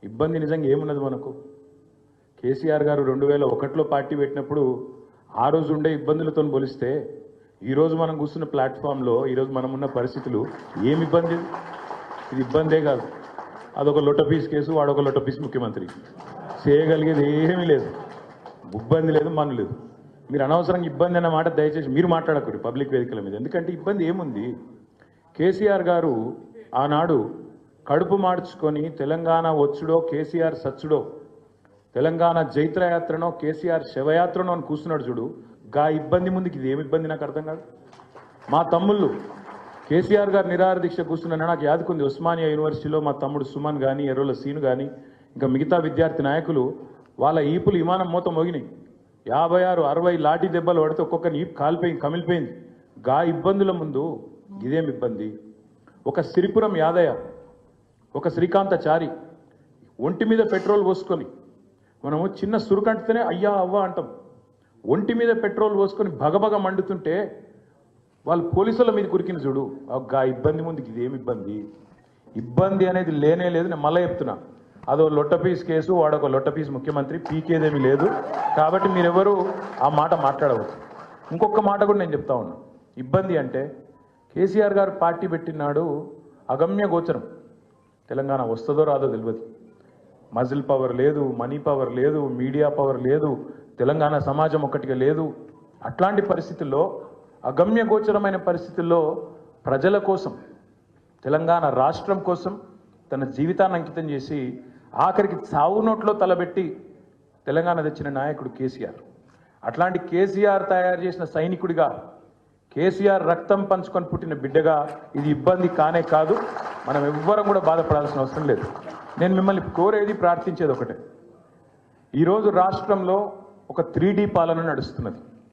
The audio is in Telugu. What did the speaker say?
ఇబ్బంది నిజంగా ఏమున్నది మనకు? కేసీఆర్ గారు 2001లో పార్టీ పెట్టినప్పుడు ఆ రోజు ఉండే ఇబ్బందులతో పోలిస్తే ఈరోజు మనం కూర్చున్న ప్లాట్ఫామ్లో ఈరోజు మనం ఉన్న పరిస్థితులు ఏమి ఇబ్బంది? ఇది ఇబ్బందే కాదు. అదొక లొట్టపీస్ కేసు, వాడొక లొట్టపీస్ ముఖ్యమంత్రి. చేయగలిగేది ఏమీ లేదు, ఇబ్బంది లేదు, మన లేదు. మీరు అనవసరంగా ఇబ్బంది అన్న మాట దయచేసి మీరు మాట్లాడకూడదు పబ్లిక్ వేదికల మీద. ఎందుకంటే ఇబ్బంది ఏముంది? కేసీఆర్ గారు ఆనాడు కడుపు మార్చుకొని తెలంగాణ వచ్చుడో కేసీఆర్ సచ్చుడో, తెలంగాణ జైత్రయాత్రనో కేసీఆర్ శవయాత్రనో అని కూర్చున్నాడు చూడు. గా ఇబ్బంది ముందుకు ఇది ఏమి ఇబ్బంది నాకు అర్థం కాదు. మా తమ్ముళ్ళు కేసీఆర్ గారు నిరాహార దీక్ష కూర్చున్నాను నాకు యాదుకుంది. ఉస్మానియా యూనివర్సిటీలో మా తమ్ముడు సుమన్ కానీ, ఎర్రోల సీను కానీ, ఇంకా మిగతా విద్యార్థి నాయకులు వాళ్ళ ఈపులు విమానం మూత మోగినాయి. 56, 60 లాఠీ దెబ్బలు పడితే ఒక్కొక్కరిని ఈపు కాలిపోయింది, కమిలిపోయింది. గా ఇబ్బందుల ముందు ఇదేమి ఇబ్బంది? ఒక సిరిపురం యాదయ్య, ఒక శ్రీకాంతచారి ఒంటి మీద పెట్రోల్ పోసుకొని, మనము చిన్న సురుకంటితేనే అయ్యా అవ్వ అంటాం. ఒంటి మీద పెట్రోల్ పోసుకొని భగభగ మండుతుంటే వాళ్ళు పోలీసుల మీద కురికిన చూడు. గా ఇబ్బంది ముందుకు ఇదేమి ఇబ్బంది? ఇబ్బంది అనేది లేనే లేదు. నేను మళ్ళీ చెప్తున్నా, అదో లొట్టపీస్ కేసు, వాడొక లొట్టపీస్ ముఖ్యమంత్రి, పీకేదేమీ లేదు. కాబట్టి మీరెవరు ఆ మాట మాట్లాడవచ్చు. ఇంకొక మాట కూడా నేను చెప్తా ఉన్నా. ఇబ్బంది అంటే కేసీఆర్ గారు పార్టీ పెట్టినాడు అగమ్య గోచరం. తెలంగాణ వస్తుందో రాదో తెలియదు. మజిల్ పవర్ లేదు, మనీ పవర్ లేదు, మీడియా పవర్ లేదు, తెలంగాణ సమాజం ఒక్కటిగా లేదు. అట్లాంటి పరిస్థితుల్లో, అగమ్య గోచరమైన పరిస్థితుల్లో ప్రజల కోసం, తెలంగాణ రాష్ట్రం కోసం తన జీవితాన్ని అంకితం చేసి ఆఖరికి చావు నోట్లో తలబెట్టి తెలంగాణ తెచ్చిన నాయకుడు కేసీఆర్. అట్లాంటి కేసీఆర్ తయారు చేసిన సైనికుడిగా, కేసీఆర్ రక్తం పంచుకొని పుట్టిన బిడ్డగా ఇది ఇబ్బంది కానే కాదు. మనం ఎవ్వరం కూడా బాధపడాల్సిన అవసరం లేదు. నేను మిమ్మల్ని కోరేది, ప్రార్థించేది ఒకటే. ఈరోజు రాష్ట్రంలో ఒక 3D పాలన నడుస్తున్నది.